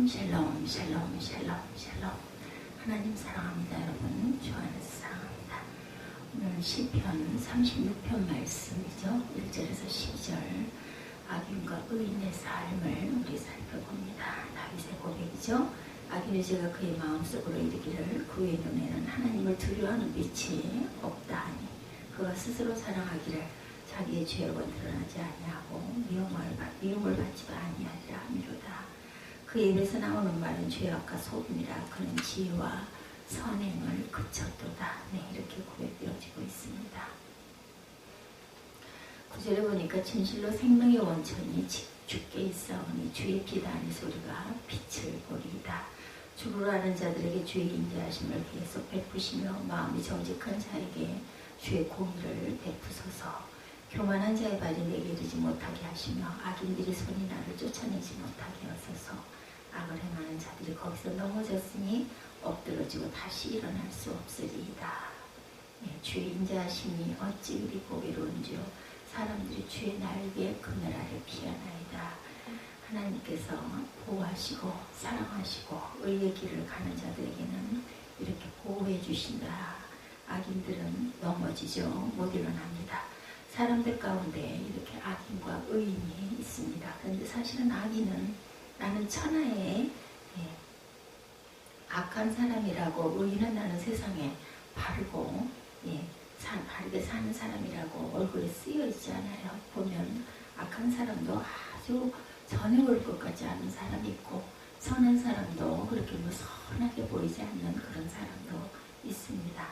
샬롬 샬롬 샬롬 샬롬 샬롬. 하나님 사랑합니다. 여러분 주 안에서 사랑합니다. 오늘 시편 36편 말씀이죠. 1절에서 12절 악인과 의인의 삶을 우리 살펴봅니다. 다윗의 고백이죠. 악인의 죄가 그의 마음속으로 이르기를 그의 눈에는 하나님을 두려워하는 빛이 없다 하니 그가 스스로 자랑하기를 자기의 죄악은 드러나지 아니하고 미움을 받지도 아니하리라 하미로다. 그 입에서 나오는 말은 죄악과 소금이라 그는 지혜와 선행을 그쳤도다. 네, 이렇게 고백되어지고 있습니다. 9절에 보니까 진실로 생명의 원천이 주께 있사오니 주의 피다니 소리가 빛을 보리이다. 주를 아는 자들에게 주의 인자하심을 계속 베푸시며 마음이 정직한 자에게 주의 공의를 베푸소서. 교만한 자의 발이 내게 이르지 못하게 하시며 악인들의 손이 나를 쫓아내지 못하게 하소서. 악을 행하는 자들이 거기서 넘어졌으니 엎드러지고 다시 일어날 수 없으리이다. 네, 주의 인자하심이 어찌 그리 보배로운지요. 사람들이 주의 날개 그늘 아래 피하나이다. 하나님께서 보호하시고 사랑하시고 의의 길을 가는 자들에게는 이렇게 보호해 주신다. 악인들은 넘어지죠. 못 일어납니다. 사람들 가운데 이렇게 악인과 의인이 있습니다. 그런데 사실은 악인은 나는 천하의 악한 사람이라고, 의인은 나는 세상에 바르고 바르게 사는 사람이라고 얼굴에 쓰여 있지 않아요. 보면 악한 사람도 아주 전혀 그럴 것 같지 않은 사람이 있고 선한 사람도 그렇게 선하게 보이지 않는 그런 사람도 있습니다.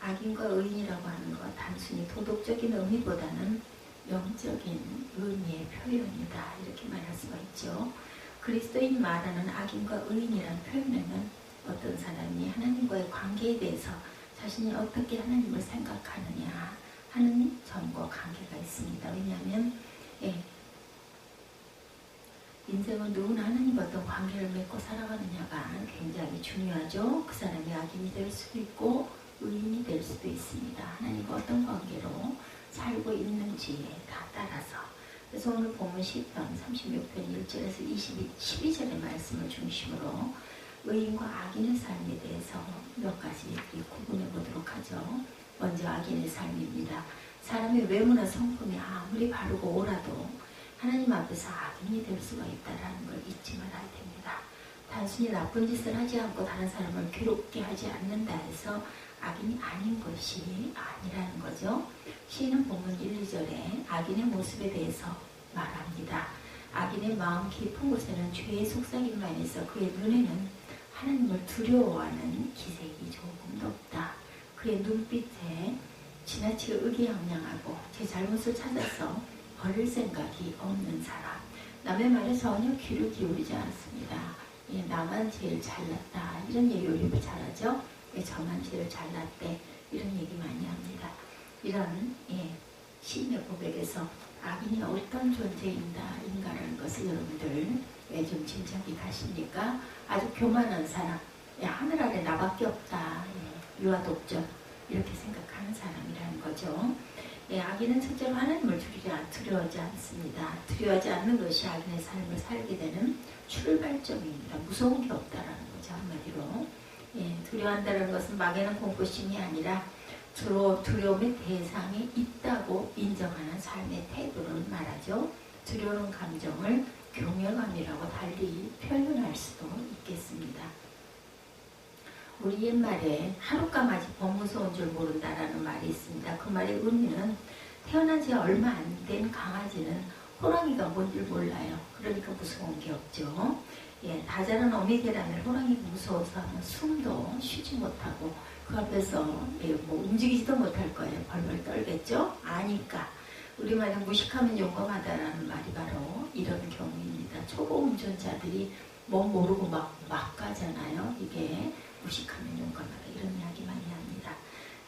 악인과 의인이라고 하는 것 단순히 도덕적인 의미보다는 영적인 의미의 표현이다. 이렇게 말할 수가 있죠. 그리스도인이 말하는 악인과 의인이라는 표현에는 어떤 사람이 하나님과의 관계에 대해서 자신이 어떻게 하나님을 생각하느냐 하는 점과 관계가 있습니다. 왜냐하면 인생은 누구나 하나님과 어떤 관계를 맺고 살아가느냐가 굉장히 중요하죠. 그 사람이 악인이 될 수도 있고 의인이 될 수도 있습니다. 하나님과 어떤 관계로 살고 있는지에 다 따라서. 그래서 오늘 보면 시편 36편 1절에서 12절의 말씀을 중심으로 의인과 악인의 삶에 대해서 몇 가지 구분해 보도록 하죠. 먼저 악인의 삶입니다. 사람의 외모나 성품이 아무리 바르고 오라도 하나님 앞에서 악인이 될 수가 있다는 걸 잊지 말아야 됩니다. 단순히 나쁜 짓을 하지 않고 다른 사람을 괴롭게 하지 않는다 해서 악인이 아닌 것이 아니라는 거죠. 시인은 본문 1, 2절에 악인의 모습에 대해서 말합니다. 악인의 마음 깊은 곳에는 죄의 속삭임만 있어 그의 눈에는 하나님을 두려워하는 기색이 조금도 없다. 그의 눈빛에 지나치게 의기양양하고 제 잘못을 찾아서 버릴 생각이 없는 사람. 남의 말에 전혀 귀를 기울이지 않습니다. 나만 제일 잘났다. 이런 얘기 우리 잘하죠. 저만 제일 잘났대. 이런 얘기 많이 합니다. 이런 시인의 고백에서 악인이 어떤 존재인가라는 것을 여러분들 좀 짐작이 가십니까? 아주 교만한 사람, 하늘 아래 나밖에 없다. 유아독전 이렇게 생각하는 사람이라는 거죠. 악인은 첫째로 하나님을 두려워하지 않습니다. 두려워하지 않는 것이 악인의 삶을 살게 되는 출발점입니다. 무서운 게 없다라는 거죠. 한마디로. 두려워한다는 것은 막연한 공포심이 아니라 두려움의 대상이 있다고 인정하는 삶의 태도를 말하죠. 두려운 감정을 경외감이라고 달리 표현할 수도 있겠습니다. 우리 옛말에 하룻감아지 범무서운 줄 모른다라는 말이 있습니다. 그 말의 의미는 태어난 지 얼마 안 된 강아지는 호랑이가 뭔지 몰라요. 그러니까 무서운 게 없죠. 다자란 어미 계란을 호랑이가 무서워서 하면 숨도 쉬지 못하고 그 앞에서 움직이지도 못할 거예요. 벌벌 떨겠죠? 아니까. 우리말에 무식하면 용감하다라는 말이 바로 이런 경우입니다. 초보 운전자들이 모르고 막 가잖아요. 이게 무식하면 용감하다 이런 이야기 많이 합니다.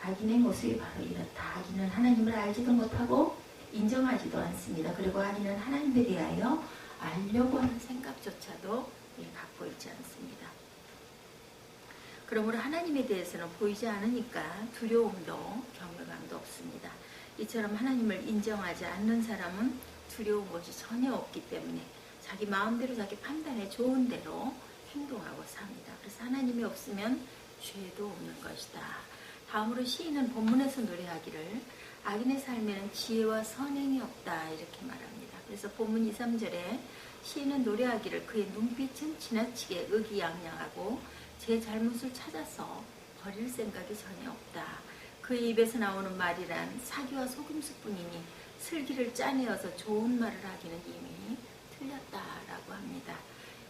악인의 모습이 바로 이렇다. 악인은 하나님을 알지도 못하고 인정하지도 않습니다. 그리고 악인은 하나님에 대하여 알려고 하는 생각조차도 갖고 있지 않습니다. 그러므로 하나님에 대해서는 보이지 않으니까 두려움도 경외감도 없습니다. 이처럼 하나님을 인정하지 않는 사람은 두려운 것이 전혀 없기 때문에 자기 마음대로 자기 판단에 좋은 대로 행동하고 삽니다. 그래서 하나님이 없으면 죄도 없는 것이다. 다음으로 시인은 본문에서 노래하기를 악인의 삶에는 지혜와 선행이 없다 이렇게 말합니다. 그래서 본문 2, 3절에 시인은 노래하기를 그의 눈빛은 지나치게 의기양양하고 제 잘못을 찾아서 버릴 생각이 전혀 없다. 그의 입에서 나오는 말이란 사기와 속임수뿐이니 슬기를 짜내어서 좋은 말을 하기는 이미 틀렸다라고 합니다.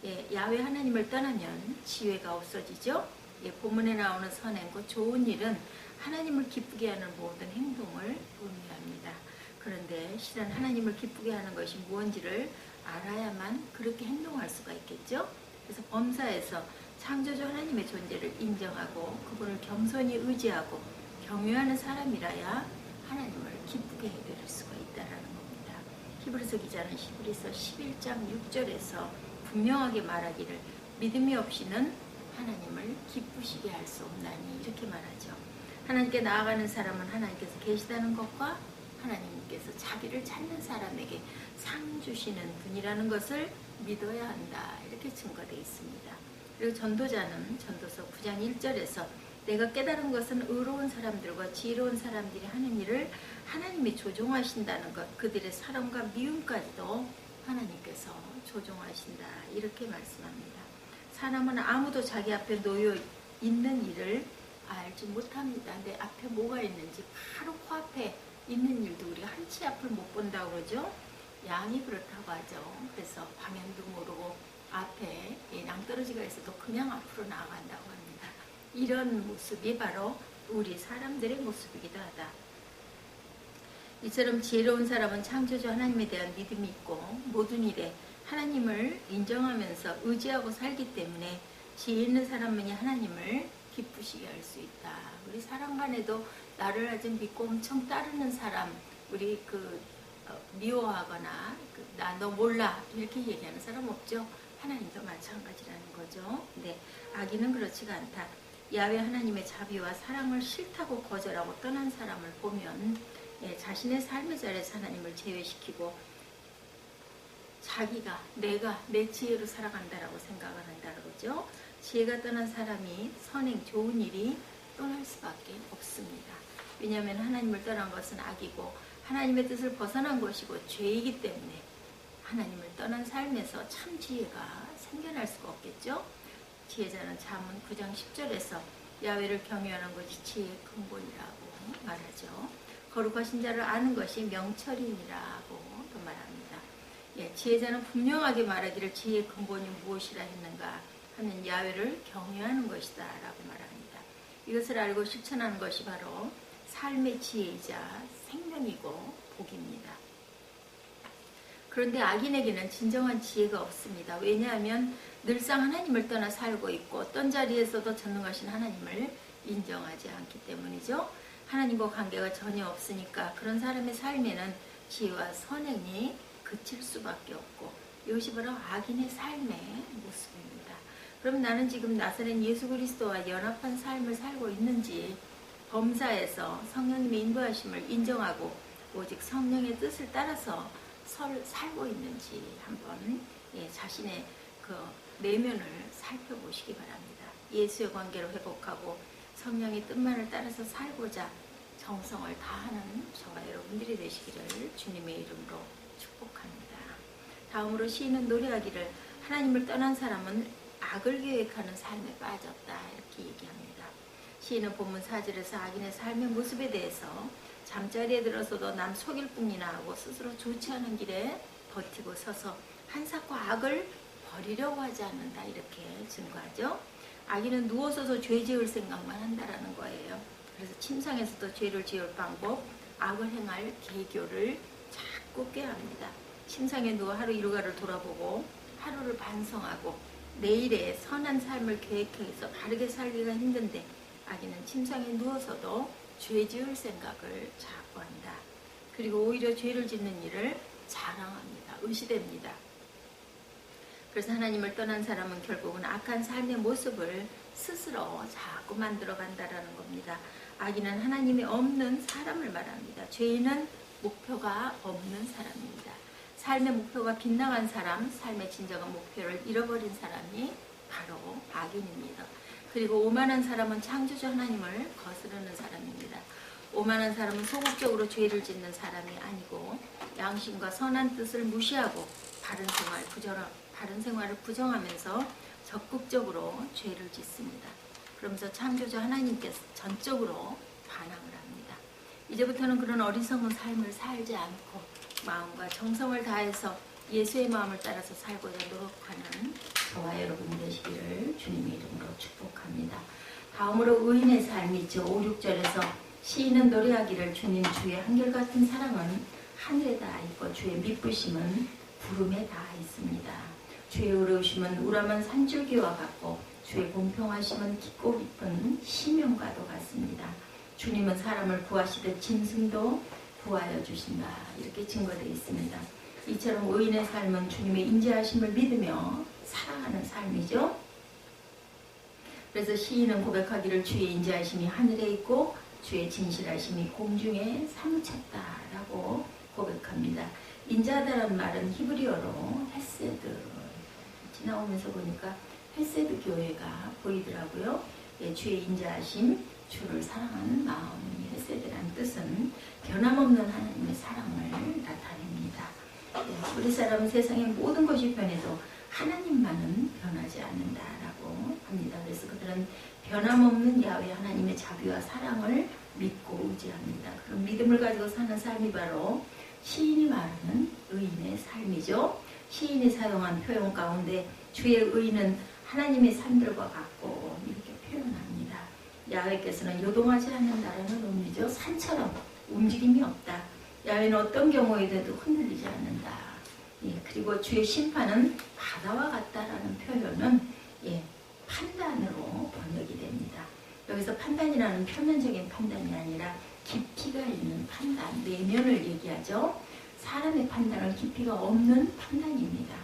예, 야훼 하나님을 떠나면 지혜가 없어지죠. 예, 본문에 나오는 선행과 좋은 일은 하나님을 기쁘게 하는 모든 행동을 의미합니다. 그런데 실은 하나님을 기쁘게 하는 것이 무엇인지를 알아야만 그렇게 행동할 수가 있겠죠. 그래서 범사에서 창조주 하나님의 존재를 인정하고 그분을 겸손히 의지하고 경외하는 사람이라야 하나님을 기쁘게 해드릴 수가 있다는 겁니다. 히브리서 기자는 히브리서 11장 6절에서 분명하게 말하기를 믿음이 없이는 하나님을 기쁘시게 할 수 없나니 이렇게 말하죠. 하나님께 나아가는 사람은 하나님께서 계시다는 것과 하나님께서 자기를 찾는 사람에게 상 주시는 분이라는 것을 믿어야 한다 이렇게 증거되어 있습니다. 그리고 전도자는 전도서 9장 1절에서 내가 깨달은 것은 의로운 사람들과 지혜로운 사람들이 하는 일을 하나님이 조종하신다는 것, 그들의 사랑과 미움까지도 하나님께서 조종하신다 이렇게 말씀합니다. 사람은 아무도 자기 앞에 놓여 있는 일을 알지 못합니다. 내 앞에 뭐가 있는지 바로 코앞에 있는 일도 우리가 한 치 앞을 못 본다고 그러죠. 양이 그렇다고 하죠. 그래서 방향도 모르고 앞에 낭떠러지가 있어도 그냥 앞으로 나아간다고 합니다. 이런 모습이 바로 우리 사람들의 모습이기도 하다. 이처럼 지혜로운 사람은 창조주 하나님에 대한 믿음이 있고 모든 일에 하나님을 인정하면서 의지하고 살기 때문에 지혜 있는 사람만이 하나님을 기쁘시게 할 수 있다. 우리 사람 간에도 나를 아주 믿고 엄청 따르는 사람, 우리 미워하거나 나 너 몰라 이렇게 얘기하는 사람 없죠. 하나님도 마찬가지라는 거죠. 근데 악인은 그렇지가 않다. 야훼 하나님의 자비와 사랑을 싫다고 거절하고 떠난 사람을 보면 자신의 삶의 자리에서 하나님을 제외시키고 내가 내 지혜로 살아간다라고 생각을 한다는 거죠. 지혜가 떠난 사람이 선행 좋은 일이 떠날 수밖에 없습니다. 왜냐하면 하나님을 떠난 것은 악이고 하나님의 뜻을 벗어난 것이고 죄이기 때문에 하나님을 떠난 삶에서 참 지혜가 생겨날 수가 없겠죠. 지혜자는 잠언 9장 10절에서 야훼를 경외하는 것이 지혜의 근본이라고 말하죠. 거룩하신 자를 아는 것이 명철이니라고 또 말합니다. 예, 지혜자는 분명하게 말하기를 지혜의 근본이 무엇이라 했는가 하면 야훼를 경외하는 것이다 라고 말합니다. 이것을 알고 실천하는 것이 바로 삶의 지혜이자 생명이고 복입니다. 그런데 악인에게는 진정한 지혜가 없습니다. 왜냐하면 늘상 하나님을 떠나 살고 있고 어떤 자리에서도 전능하신 하나님을 인정하지 않기 때문이죠. 하나님과 관계가 전혀 없으니까 그런 사람의 삶에는 지혜와 선행이 그칠 수밖에 없고 이것이 바로 악인의 삶의 모습입니다. 그럼 나는 지금 나사렛 예수 그리스도와 연합한 삶을 살고 있는지 범사에서 성령님의 인도하심을 인정하고 오직 성령의 뜻을 따라서 살고 있는지 한번 자신의 내면을 살펴보시기 바랍니다. 예수의 관계로 회복하고 성령의 뜻만을 따라서 살고자 정성을 다하는 저와 여러분들이 되시기를 주님의 이름으로 축복합니다. 다음으로 시인은 노래하기를 하나님을 떠난 사람은 악을 계획하는 삶에 빠졌다 이렇게 얘기합니다. 시인은 본문 4절에서 악인의 삶의 모습에 대해서 잠자리에 들어서도 남 속일 뿐이나 하고 스스로 좋지 않은 길에 버티고 서서 한삭과 악을 버리려고 하지 않는다 이렇게 증거하죠. 악인은 누워서도 죄 지을 생각만 한다라는 거예요. 그래서 침상에서도 죄를 지을 방법, 악을 행할 계교를 자꾸 꾀합니다. 침상에 누워 하루 일과를 돌아보고 하루를 반성하고 내일의 선한 삶을 계획해서 바르게 살기가 힘든데 악인은 침상에 누워서도 죄 지을 생각을 자꾸 한다. 그리고 오히려 죄를 짓는 일을 자랑합니다. 의시됩니다. 그래서 하나님을 떠난 사람은 결국은 악한 삶의 모습을 스스로 자꾸 만들어 간다라는 겁니다. 악인은 하나님이 없는 사람을 말합니다. 죄인은 목표가 없는 사람입니다. 삶의 목표가 빗나간 사람, 삶의 진정한 목표를 잃어버린 사람이 바로 악인입니다. 그리고 오만한 사람은 창조주 하나님을 거스르는 사람입니다. 오만한 사람은 소극적으로 죄를 짓는 사람이 아니고 양심과 선한 뜻을 무시하고 바른 생활을 부정하면서 적극적으로 죄를 짓습니다. 그러면서 창조주 하나님께서 전적으로 반항을 합니다. 이제부터는 그런 어리석은 삶을 살지 않고 마음과 정성을 다해서 예수의 마음을 따라서 살고자 노력하는 저와 여러분 되시기를 주님의 이름으로 축복합니다. 다음으로 의인의 삶이죠. 5, 6절에서 시인은 노래하기를 주님 주의 한결같은 사랑은 하늘에 닿아 있고 주의 미쁘심은 구름에 닿아 있습니다. 주의 의로우심은 우람한 산줄기와 같고 주의 공평하심은 깊고 깊은 심연과도 같습니다. 주님은 사람을 구하시듯 짐승도 구하여 주신다. 이렇게 증거되어 있습니다. 이처럼 의인의 삶은 주님의 인자하심을 믿으며 살아가는 삶이죠. 그래서 시인은 고백하기를 주의 인자하심이 하늘에 있고 주의 진실하심이 공중에 사무쳤다라고 고백합니다. 인자하다라는 말은 히브리어로 헤세드, 지나오면서 보니까 헤세드 교회가 보이더라고요. 예, 주의 인자하심, 주를 사랑하는 마음이 헤세드라는 뜻은 변함없는 하나님의 사랑을 나타냅니다. 예, 우리 사람은 세상의 모든 것이 변해도 하나님만은 변하지 않는다라고 합니다. 그래서 그들은 변함없는 야훼 하나님의 자비와 사랑을 믿고 의지합니다. 그런 믿음을 가지고 사는 삶이 바로 시인이 말하는 의인의 삶이죠. 시인이 사용한 표현 가운데 주의 의인은 하나님의 산들과 같고 이렇게 표현합니다. 야훼께서는 요동하지 않는다라는 의미죠. 산처럼 움직임이 없다. 야훼는 어떤 경우에도 흔들리지 않는다. 예, 그리고 주의 심판은 바다와 같다라는 표현은 판단으로 번역이 됩니다. 여기서 판단이라는 표면적인 판단이 아니라 깊이가 있는 판단, 내면을 얘기하죠. 사람의 판단은 깊이가 없는 판단입니다.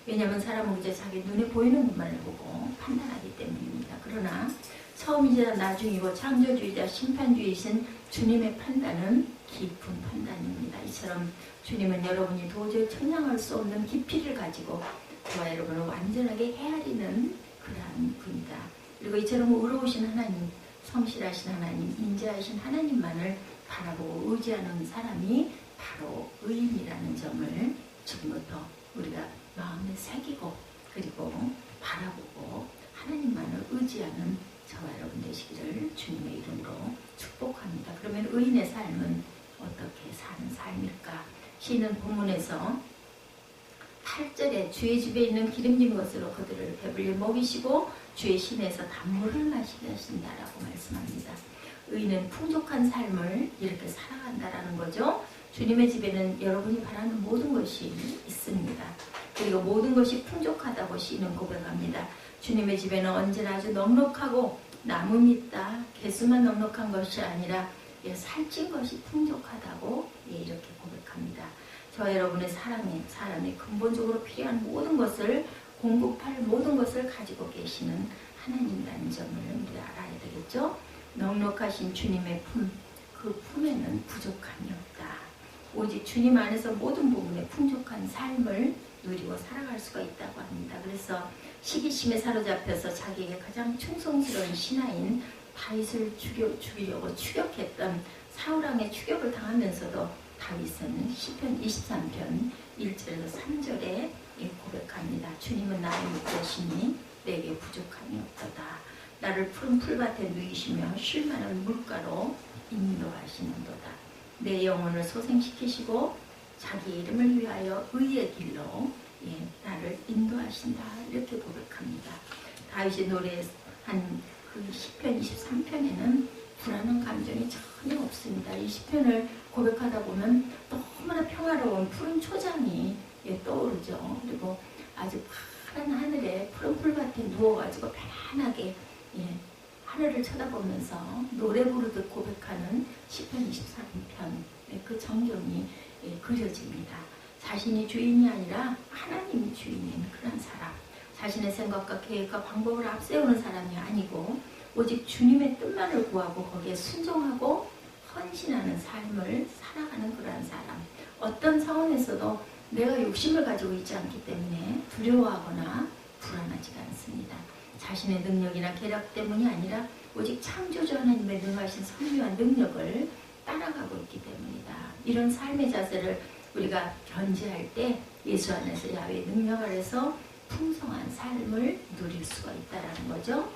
왜냐하면 사람은 이제 자기 눈에 보이는 것만을 보고 판단하기 때문입니다. 그러나 처음이자 나중이고 창조주의자 심판주의이신 주님의 판단은 깊은 판단입니다. 이처럼 주님은 여러분이 도저히 청량할 수 없는 깊이를 가지고 저와 여러분을 완전하게 헤아리는 그러한 분이다. 그리고 이처럼 의로우신 하나님, 성실하신 하나님, 인자하신 하나님만을 바라보고 의지하는 사람이 바로 의인이라는 점을 지금부터 우리가 마음에 새기고 그리고 바라보고 하나님만을 의지하는 저와 여러분 되시기를 주님의 이름으로 축복합니다. 그러면 의인의 삶은 어떻게 사는 삶일까? 시인은 본문에서 8절에 주의 집에 있는 기름진 것으로 그들을 배불리 먹이시고 주의 신에서 단물을 마시게 하신다라고 말씀합니다. 의인은 풍족한 삶을 이렇게 살아간다라는 거죠. 주님의 집에는 여러분이 바라는 모든 것이 있습니다. 그리고 모든 것이 풍족하다고 시인은 고백합니다. 주님의 집에는 언제나 아주 넉넉하고 남음이 있다. 개수만 넉넉한 것이 아니라 살찐 것이 풍족하다고 이렇게 고백합니다. 저 여러분의 사람이 근본적으로 필요한 모든 것을 공급할 모든 것을 가지고 계시는 하나님이라는 점을 우리 알아야 되겠죠. 넉넉하신 주님의 품, 그 품에는 부족함이 없다. 오직 주님 안에서 모든 부분에 풍족한 삶을 누리고 살아갈 수가 있다고 합니다. 그래서 시기심에 사로잡혀서 자기에게 가장 충성스러운 신하인 다윗을 죽이려고 추격했던 사울왕의 추격을 당하면서도 다윗은 시편 23편 1절에서 3절에 고백합니다. 주님은 나의 목자시니 내게 부족함이 없도다. 나를 푸른 풀밭에 누이시며 쉴만한 물가로 인도하시는도다. 내 영혼을 소생시키시고 자기 이름을 위하여 의의 길로 나를 인도하신다. 이렇게 고백합니다. 다윗이 노래한 그 시편 23편에는 불안한 감정이 전혀 없습니다. 이 시편을 고백하다 보면 너무나 평화로운 푸른 초장이 떠오르죠. 그리고 아주 파란 하늘에 푸른 풀밭에 누워가지고 편안하게 하늘을 쳐다보면서 노래 부르듯 고백하는 시편 23편 그 정경이 그려집니다. 자신이 주인이 아니라 하나님이 주인인 그런 사람, 자신의 생각과 계획과 방법을 앞세우는 사람이 아니고 오직 주님의 뜻만을 구하고 거기에 순종하고 헌신하는 삶을 살아가는 그러한 사람, 어떤 상황에서도 내가 욕심을 가지고 있지 않기 때문에 두려워하거나 불안하지가 않습니다. 자신의 능력이나 계략 때문이 아니라 오직 창조주 하나님의 능하신 선비한 능력을 따라가고 있기 때문이다. 이런 삶의 자세를 우리가 견지할 때 예수 안에서 야훼의 능력 아래서 풍성한 삶을 누릴 수가 있다는 거죠.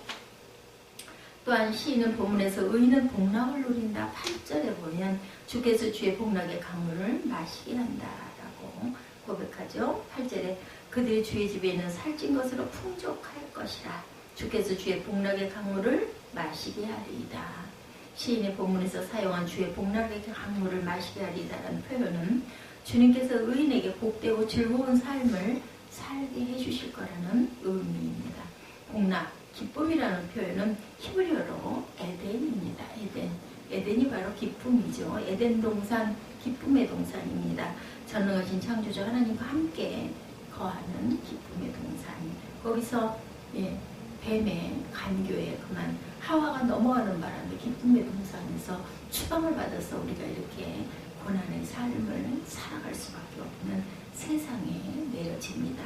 또한 시인은 본문에서 의인은 복락을 누린다. 8절에 보면 주께서 주의 복락의 강물을 마시게 한다라고 고백하죠. 8절에 그들이 주의 집에 있는 살찐 것으로 풍족할 것이라. 주께서 주의 복락의 강물을 마시게 하리이다. 시인의 본문에서 사용한 주의 복락의 강물을 마시게 하리이다라는 표현은 주님께서 의인에게 복되고 즐거운 삶을 살게 해주실 거라는 의미입니다. 복락, 기쁨이라는 표현은 히브리어로 에덴입니다. 에덴이 바로 기쁨이죠. 에덴 동산, 기쁨의 동산입니다. 전능하신 창조주 하나님과 함께 거하는 기쁨의 동산. 거기서 뱀의 간교에 그만 하와가 넘어가는 바람에 기쁨의 동산에서 추방을 받아서 우리가 이렇게 고난의 삶을 살아갈 수밖에 없는 세상에 내려집니다.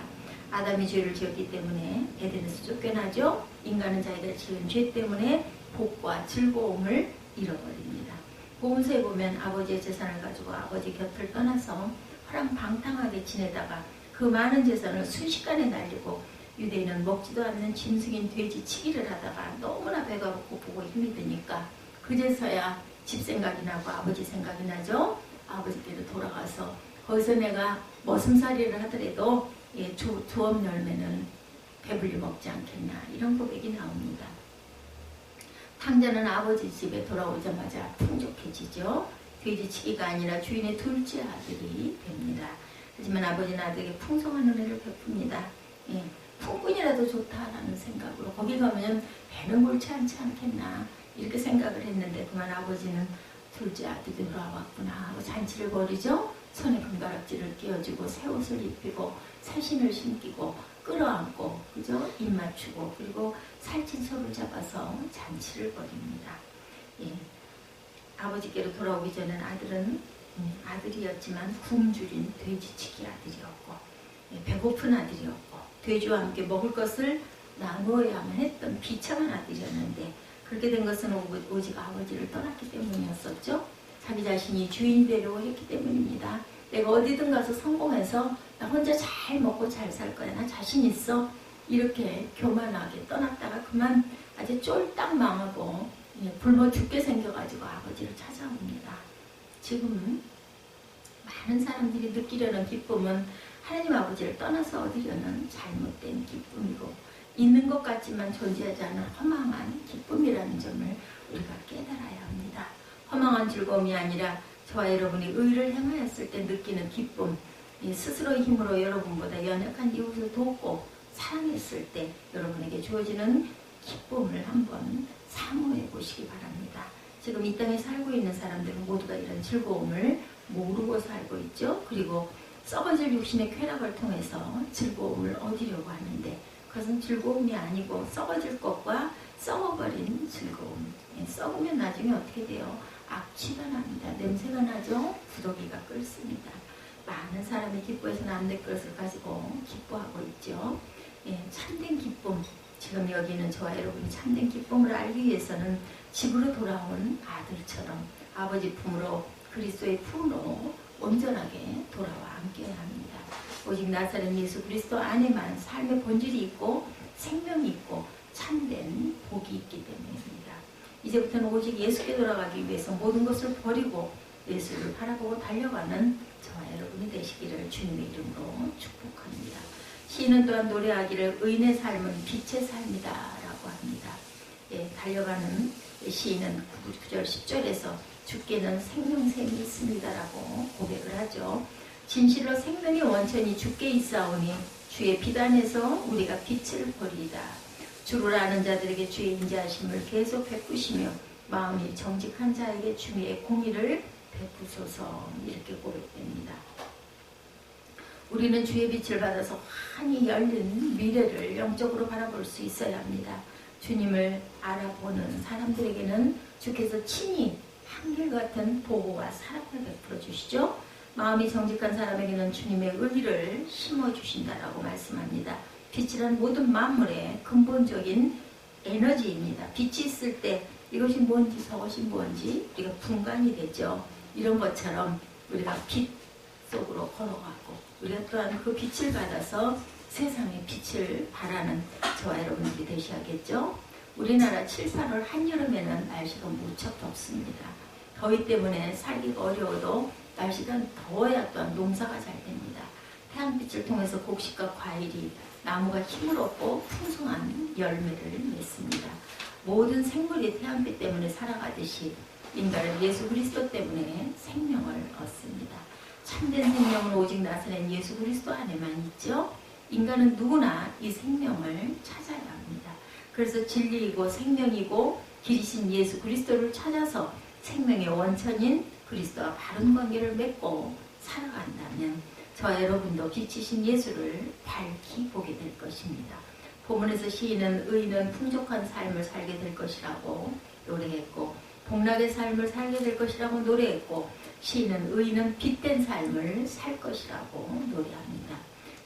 아담이 죄를 지었기 때문에 에덴에서 쫓겨나죠. 인간은 자기가 지은 죄 때문에 복과 즐거움을 잃어버립니다. 보험서에 보면 아버지의 재산을 가지고 아버지 곁을 떠나서 허랑방탕하게 지내다가 그 많은 재산을 순식간에 날리고 유대인은 먹지도 않는 짐승인 돼지 치기를 하다가 너무나 배가 고프고 보고 힘이 드니까 그제서야 집 생각이 나고 아버지 생각이 나죠. 아버지께로 돌아가서 거기서 내가 머슴살이를 하더라도 두엄 열매는 배불리 먹지 않겠나 이런 고백이 나옵니다. 탕자는 아버지 집에 돌아오자마자 풍족해지죠. 돼지치기가 아니라 주인의 둘째 아들이 됩니다. 하지만 아버지는 아들에게 풍성한 은혜를 베풉니다. 풍분이라도 좋다라는 생각으로 거기 가면 배는 골치 않지 않겠나 이렇게 생각을 했는데 그만 아버지는 둘째 아들이 돌아왔구나 하고 잔치를 벌이죠. 손에 금가락지를 끼워주고 새 옷을 입히고 새신을 신기고 끌어안고 그죠? 입 맞추고 그리고 살찐 소를 잡아서 잔치를 벌입니다. 아버지께로 돌아오기 전엔 아들은 아들이었지만 굶주린 돼지치기 아들이었고 배고픈 아들이었고 돼지와 함께 먹을 것을 나누어야만 했던 비참한 아들이었는데 그렇게 된 것은 오직 아버지를 떠났기 때문이었었죠. 자기 자신이 주인이 되려고 했기 때문입니다. 내가 어디든 가서 성공해서 나 혼자 잘 먹고 잘 살 거야. 나 자신 있어. 이렇게 교만하게 떠났다가 그만 아주 쫄딱 망하고 굶어 죽게 생겨가지고 아버지를 찾아옵니다. 지금 많은 사람들이 느끼려는 기쁨은 하나님 아버지를 떠나서 얻으려는 잘못된 기쁨이고 있는 것 같지만 존재하지 않은 허망한 기쁨이라는 점을 우리가 깨달아야 합니다. 허망한 즐거움이 아니라 저와 여러분이 의를 행하였을 때 느끼는 기쁨, 스스로의 힘으로 여러분보다 연약한 이웃을 돕고 사랑했을 때 여러분에게 주어지는 기쁨을 한번 사모해 보시기 바랍니다. 지금 이 땅에 살고 있는 사람들은 모두가 이런 즐거움을 모르고 살고 있죠. 그리고 썩어질 육신의 쾌락을 통해서 즐거움을 얻으려고 하는데 그것은 즐거움이 아니고 썩어질 것과 썩어버린 즐거움. 썩으면 나중에 어떻게 돼요? 악취가 납니다. 냄새가 나죠? 구더기가 끓습니다. 많은 사람이 기뻐해서는 안 될 것을 가지고 기뻐하고 있죠. 참된 기쁨, 지금 여기 있는 저와 여러분이 참된 기쁨을 알기 위해서는 집으로 돌아온 아들처럼 아버지 품으로 그리스도의 품으로 온전하게 돌아와 함께해야 합니다. 오직 나사렛 예수 그리스도 안에만 삶의 본질이 있고 생명이 있고 참된 복이 있기 때문입니다. 이제부터는 오직 예수께 돌아가기 위해서 모든 것을 버리고 예수를 바라보고 달려가는 저와 여러분이 되시기를 주님의 이름으로 축복합니다. 시인은 또한 노래하기를 의인의 삶은 빛의 삶이다 라고 합니다. 달려가는 시인은 9절 10절에서 주께는 생명샘이 있습니다 라고 고백을 하죠. 진실로 생명의 원천이 주께 있사오니 주의 빛 안에서 우리가 빛을 보리이다. 주를 아는 자들에게 주의 인자하심을 계속 베푸시며 마음이 정직한 자에게 주의 공의를 베푸소서 이렇게 고백됩니다. 우리는 주의 빛을 받아서 환히 열린 미래를 영적으로 바라볼 수 있어야 합니다. 주님을 알아보는 사람들에게는 주께서 친히 한결같은 보호와 사랑을 베풀어 주시죠. 마음이 정직한 사람에게는 주님의 의를 심어주신다라고 말씀합니다. 빛이란 모든 만물의 근본적인 에너지입니다. 빛이 있을 때 이것이 뭔지 저것이 뭔지 우리가 분간이 되죠. 이런 것처럼 우리가 빛 속으로 걸어가고 우리가 또한 그 빛을 받아서 세상에 빛을 발하는 저와 여러분들이 되셔야겠죠. 우리나라 7, 8월 한여름에는 날씨가 무척 덥습니다. 더위 때문에 살기가 어려워도 날씨가 더워야 또한 농사가 잘 됩니다. 태양빛을 통해서 곡식과 과일이 나무가 힘을 얻고 풍성한 열매를 맺습니다. 모든 생물이 태양빛 때문에 살아가듯이 인간은 예수 그리스도 때문에 생명을 얻습니다. 참된 생명은 오직 나사렛 예수 그리스도 안에만 있죠. 인간은 누구나 이 생명을 찾아야 합니다. 그래서 진리이고 생명이고 길이신 예수 그리스도를 찾아서 생명의 원천인 그리스도와 바른 관계를 맺고 살아간다면 저와 여러분도 빛이신 예수를 밝히 보게 될 것입니다. 본문에서 시인은 의인은 풍족한 삶을 살게 될 것이라고 노래했고 복락의 삶을 살게 될 것이라고 노래했고 시인은 의인은 빛된 삶을 살 것이라고 노래합니다.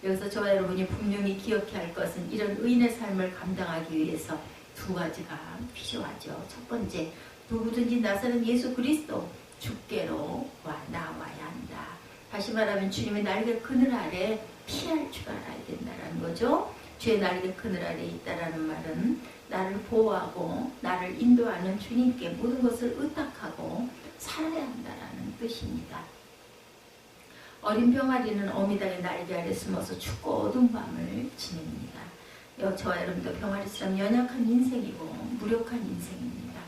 여기서 저와 여러분이 분명히 기억해야 할 것은 이런 의인의 삶을 감당하기 위해서 두 가지가 필요하죠. 첫 번째, 누구든지 나사렛 예수 그리스도 주께로 나와야 한다. 다시 말하면 주님의 날개 그늘 아래 피할 줄 알아야 된다는 거죠. 주의 날개 그늘 아래 있다라는 말은 나를 보호하고 나를 인도하는 주님께 모든 것을 의탁하고 살아야 한다라는 뜻입니다. 어린 병아리는 어미닭의 날개 아래 숨어서 춥고 어두운 밤을 지냅니다. 저와 여러분도 병아리처럼 연약한 인생이고 무력한 인생입니다.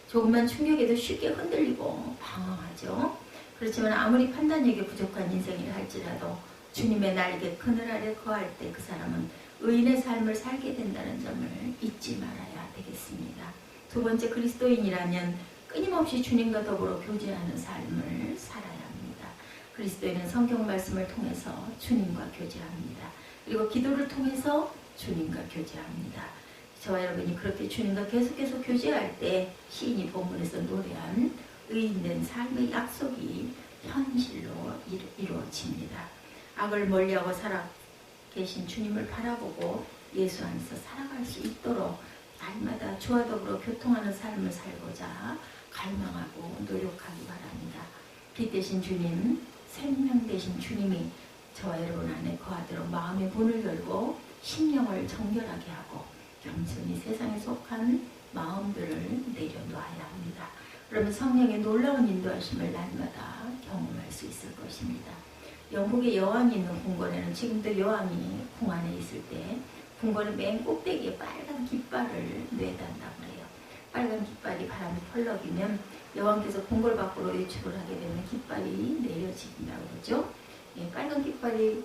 조금만 충격에도 쉽게 흔들리고 방황하죠. 그렇지만 아무리 판단력이 부족한 인생이라 할지라도 주님의 날개 그늘 아래 거할 때 그 사람은 의인의 삶을 살게 된다는 점을 잊지 말아야 되겠습니다. 두 번째, 그리스도인이라면 끊임없이 주님과 더불어 교제하는 삶을 살아야 합니다. 그리스도인은 성경 말씀을 통해서 주님과 교제합니다. 그리고 기도를 통해서 주님과 교제합니다. 저와 여러분이 그렇게 주님과 계속해서 교제할 때 시인이 본문에서 노래한 의인된 삶의 약속이 현실로 이루어집니다. 악을 멀리하고 살아 계신 주님을 바라보고 예수 안에서 살아갈 수 있도록 날마다 주와 더불어 교통하는 삶을 살고자 갈망하고 노력하기 바랍니다. 빛 대신 주님, 생명 대신 주님이 저와 여러분 안에 거하도록 마음의 문을 열고 심령을 정결하게 하고 겸손히 세상에 속한 마음들을 내려놓아야 합니다. 그러면 성령의 놀라운 인도하심을 날마다 경험할 수 있을 것입니다. 영국의 여왕이 있는 궁궐에는 지금도 여왕이 궁 안에 있을 때 궁궐의 맨 꼭대기에 빨간 깃발을 내단다고 해요. 빨간 깃발이 바람에 펄럭이면 여왕께서 궁궐 밖으로 외출을 하게 되면 깃발이 내려진다고 그러죠. 예, 빨간 깃발이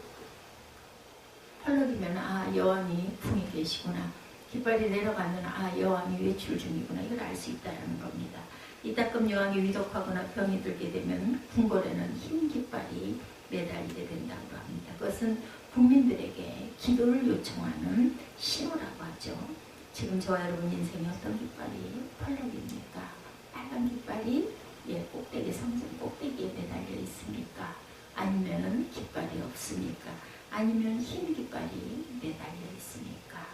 펄럭이면 아, 여왕이 궁에 계시구나. 깃발이 내려가면 아, 여왕이 외출 중이구나. 이걸 알 수 있다는 겁니다. 이따금 여왕이 위독하거나 병이 들게 되면 궁궐에는 흰 깃발이 매달리게 된다고 합니다. 그것은 국민들에게 기도를 요청하는 신호라고 하죠. 지금 저와 여러분 인생에 어떤 깃발이 펄럭입니까? 빨간 깃발이 꼭대기 성전 꼭대기에 매달려 있습니까? 아니면 깃발이 없습니까? 아니면 흰 깃발이 매달려 있습니까?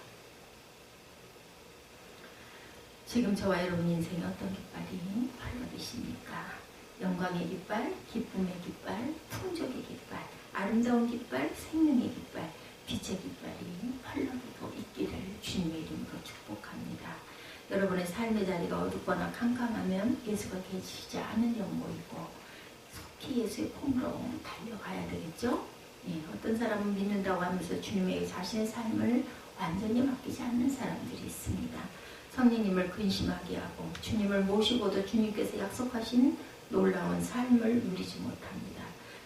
지금 저와 여러분 인생에 어떤 깃발이 펄럭이십니까? 영광의 깃발, 기쁨의 깃발, 풍족의 깃발, 아름다운 깃발, 생명의 깃발, 빛의 깃발이 펄럭이고 있기를 주님의 이름으로 축복합니다. 여러분의 삶의 자리가 어둡거나 캄캄하면 예수가 계시지 않은 연고이고 속히 예수의 품으로 달려가야 되겠죠? 예, 어떤 사람은 믿는다고 하면서 주님에게 자신의 삶을 완전히 맡기지 않는 사람들이 있습니다. 성령님을 근심하게 하고 주님을 모시고도 주님께서 약속하신 놀라운 삶을 누리지 못합니다.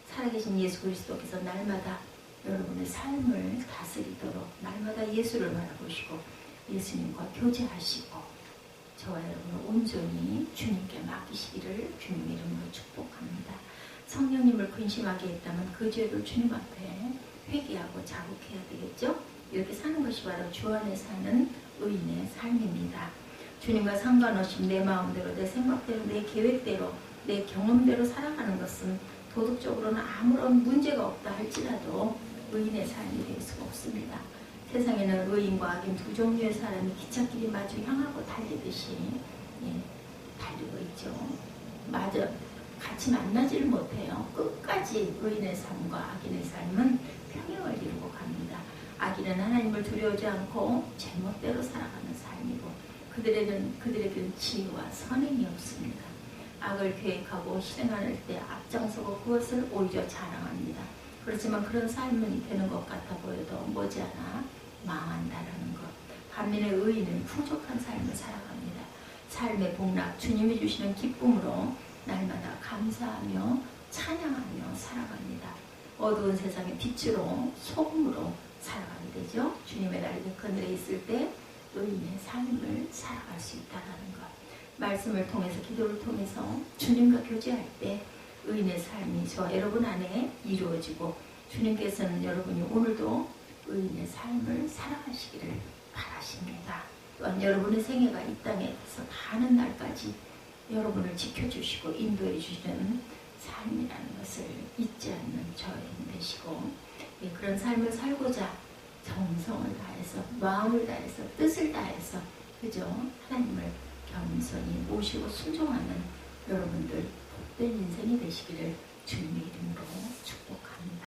살아계신 예수 그리스도께서 날마다 여러분의 삶을 다스리도록 날마다 예수를 바라보시고 예수님과 교제하시고 저와 여러분을 온전히 주님께 맡기시기를 주님 이름으로 축복합니다. 성령님을 근심하게 했다면 그 죄를 주님 앞에 회개하고 자복해야 되겠죠? 이렇게 사는 것이 바로 주 안에 사는 의인의 삶입니다. 주님과 상관없이 내 마음대로, 내 생각대로, 내 계획대로, 내 경험대로 살아가는 것은 도덕적으로는 아무런 문제가 없다 할지라도 의인의 삶이 될 수가 없습니다. 세상에는 의인과 악인 두 종류의 사람이 기찻길이 마주 향하고 달리듯이 달리고 있죠. 마저 같이 만나지를 못해요. 끝까지 의인의 삶과 악인의 삶은 평행을 이루고 갑니다. 악인은 하나님을 두려워하지 않고 제멋대로 살아가는 삶이고 그들에게는 지혜와 선행이 없습니다. 악을 계획하고 실행할 때 앞장서고 그것을 오히려 자랑합니다. 그렇지만 그런 삶이 되는 것 같아 보여도 머지않아 망한다라는 것. 반면에 의인은 풍족한 삶을 살아갑니다. 삶의 복락, 주님이 주시는 기쁨으로 날마다 감사하며 찬양하며 살아갑니다. 어두운 세상의 빛으로 소금으로 살아가게 되죠. 주님의 날개 그늘에 있을 때 의인의 삶을 살아갈 수 있다는 것. 말씀을 통해서 기도를 통해서 주님과 교제할 때 의인의 삶이 저와 여러분 안에 이루어지고 주님께서는 여러분이 오늘도 의인의 삶을 살아가시기를 바라십니다. 또한 여러분의 생애가 이 땅에서 가는 날까지 여러분을 지켜주시고 인도해 주시는 삶이라는 것을 잊지 않는 저의 힘 되시고 그런 삶을 살고자 정성을 다해서 마음을 다해서 뜻을 다해서 그저 하나님을 겸손히 모시고 순종하는 여러분들 복된 인생이 되시기를 주님의 이름으로 축복합니다.